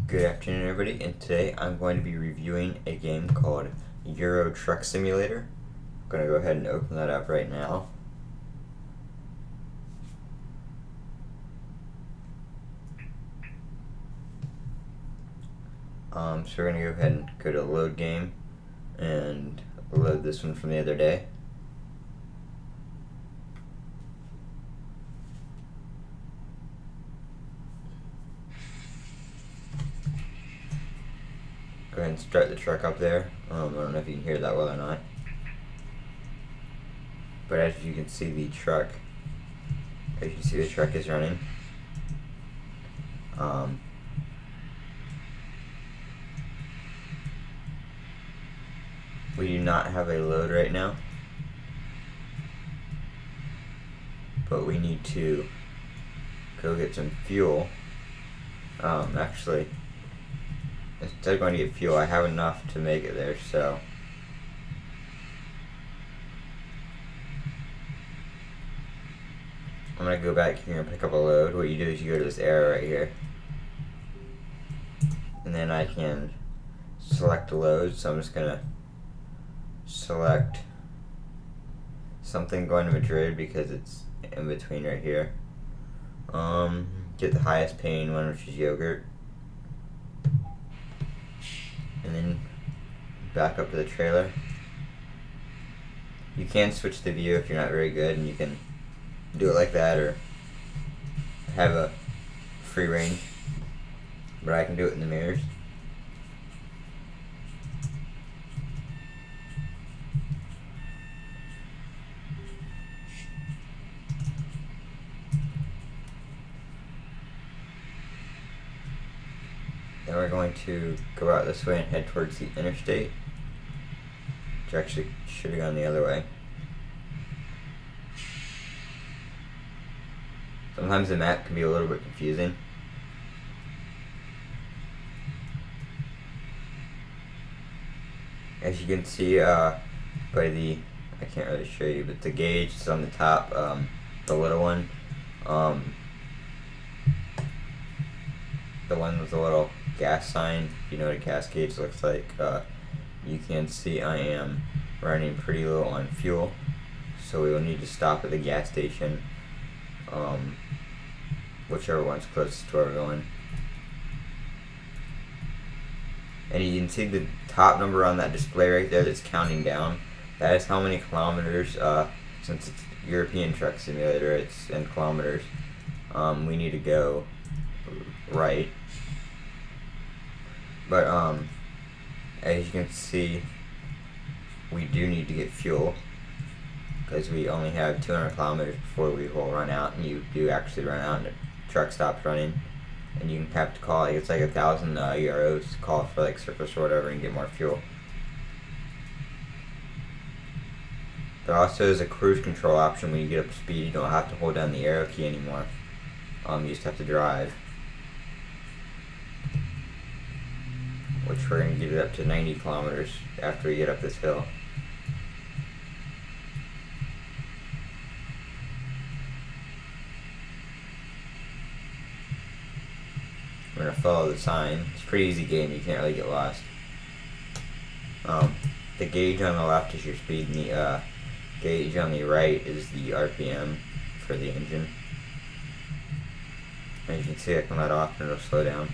Good afternoon, everybody, and today I'm going to be reviewing a game called Eurotruck Simulator. I'm going to go ahead and open that up right now. So we're going to go ahead and go to load game and load this one from the other day. Go ahead and start the truck up there. I don't know if you can hear that well or not. But as you can see, the truck is running. We do not have a load right now, but we need to go get some fuel. Actually, instead of going to get fuel, I have enough to make it there, so I'm going to go back here and pick up a load. What you do is you go to this arrow right here, and then I can select a load, so I'm just going to select something going to Madrid because it's in between right here. Get the highest paying one, which is yogurt, and then back up to the trailer. You can switch the view if you're not very good, and you can do it like that or have a free range, but I can do it in the mirrors. Then we're going to go out this way and head towards the interstate, which actually should have gone the other way. Sometimes the map can be a little bit confusing. As you can see by the, I can't really show you, but the gauge is on the top, the little one. The one with the little gas sign, you know what a gas gauge looks like. You can see I am running pretty low on fuel, so we will need to stop at the gas station, whichever one's closest to where we're going. And you can see the top number on that display right there that's counting down. That is how many kilometers, since it's European Truck Simulator, it's in kilometers. We need to go right. But as you can see, we do need to get fuel because we only have 200 kilometers before we will run out, and you do actually run out and the truck stops running, and you have to call, it's like 1,000 euros to call for like surface or whatever and get more fuel. There also is a cruise control option. When you get up to speed, you don't have to hold down the arrow key anymore. You just have to drive, which we're going to get it up to 90 kilometers after we get up this hill. We're going to follow the sign. It's a pretty easy game, you can't really get lost. The gauge on the left is your speed, and the gauge on the right is the RPM for the engine. As you can see, I can let off and it'll slow down.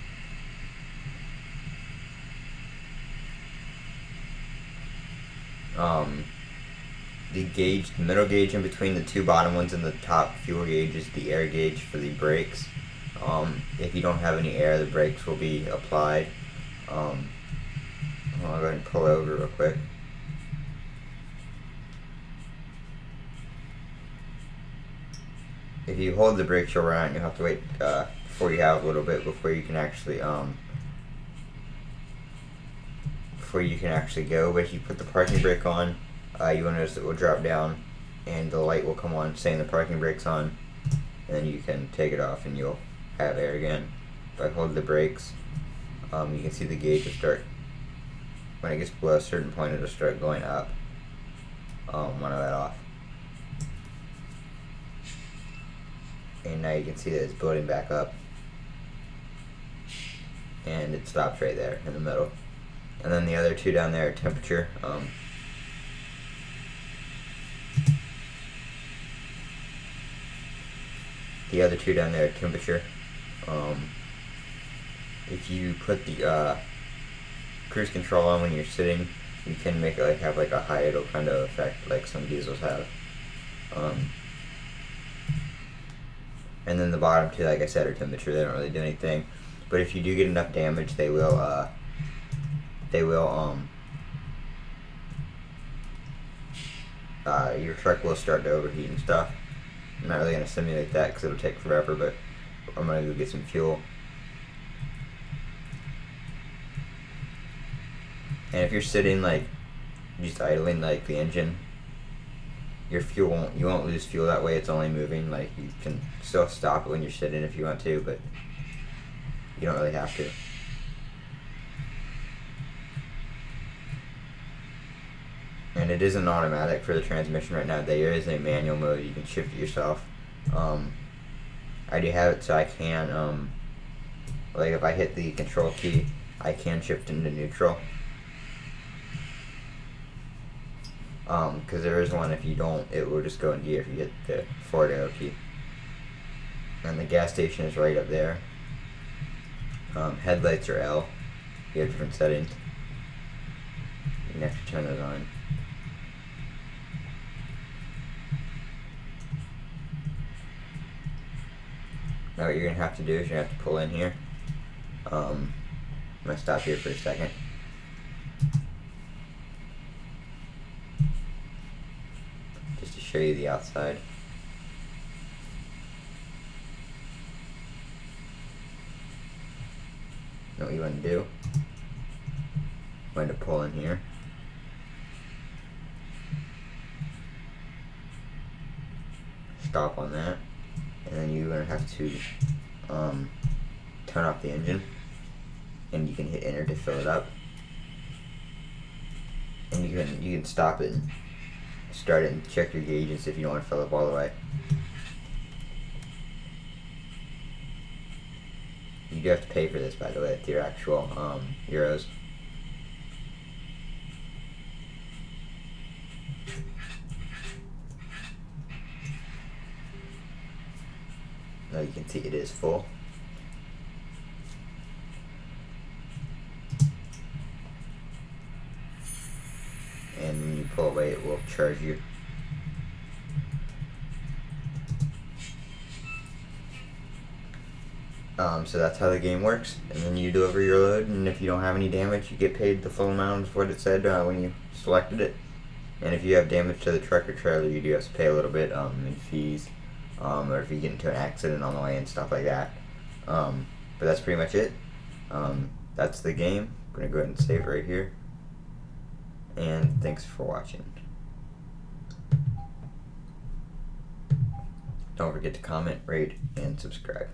The gauge, the middle gauge in between the two bottom ones and the top fuel gauge is the air gauge for the brakes. If you don't have any air, the brakes will be applied. I'll go ahead and pull over real quick. If you hold the brakes, you'll run out, and you'll have to wait before you have a little bit before you can actually go. But if you put the parking brake on, you will notice it will drop down and the light will come on saying the parking brake's on, and then you can take it off and you'll have air again. If I hold the brakes, you can see the gauge will start, when it gets below a certain point, it'll start going up when I let off. And now you can see that it's building back up. and it stops right there in the middle. And then the other two down there are temperature. The other two down there are temperature. If you put the cruise control on when you're sitting, you can make it have a high idle kind of effect like some diesels have. And then the bottom two, like I said, are temperature. They don't really do anything. But if you do get enough damage, your truck will start to overheat and stuff. I'm not really going to simulate that because it'll take forever, but I'm going to go get some fuel. And if you're sitting just idling the engine, your fuel you won't lose fuel that way. It's only moving. You can still stop it when you're sitting if you want to, but you don't really have to. And it isn't automatic for the transmission right now. There is a manual mode. You can shift it yourself. I do have it so I can, if I hit the control key, I can shift into neutral. Because there is one, if you don't, it will just go in gear if you hit the forward arrow key. And the gas station is right up there. Headlights are L. You have different settings. You can actually turn those on. Now what you're going to have to do is you're going to have to pull in here. I'm going to stop here for a second. Just to show you the outside. Know what you want to do? I'm going to pull in here. Stop on that. And then you're going to have to turn off the engine, and you can hit enter to fill it up, and you can stop it and start it and check your gauges if you don't want to fill up all the way. You do have to pay for this, by the way, with your actual euros. Now you can see it is full. And when you pull away, it will charge you. So that's how the game works. And then you deliver your load, and if you don't have any damage, you get paid the full amount of what it said when you selected it. And if you have damage to the truck or trailer, you do have to pay a little bit in fees. Or if you get into an accident on the way and stuff like that. But that's pretty much it. That's the game. I'm going to go ahead and save it right here. And thanks for watching. Don't forget to comment, rate, and subscribe.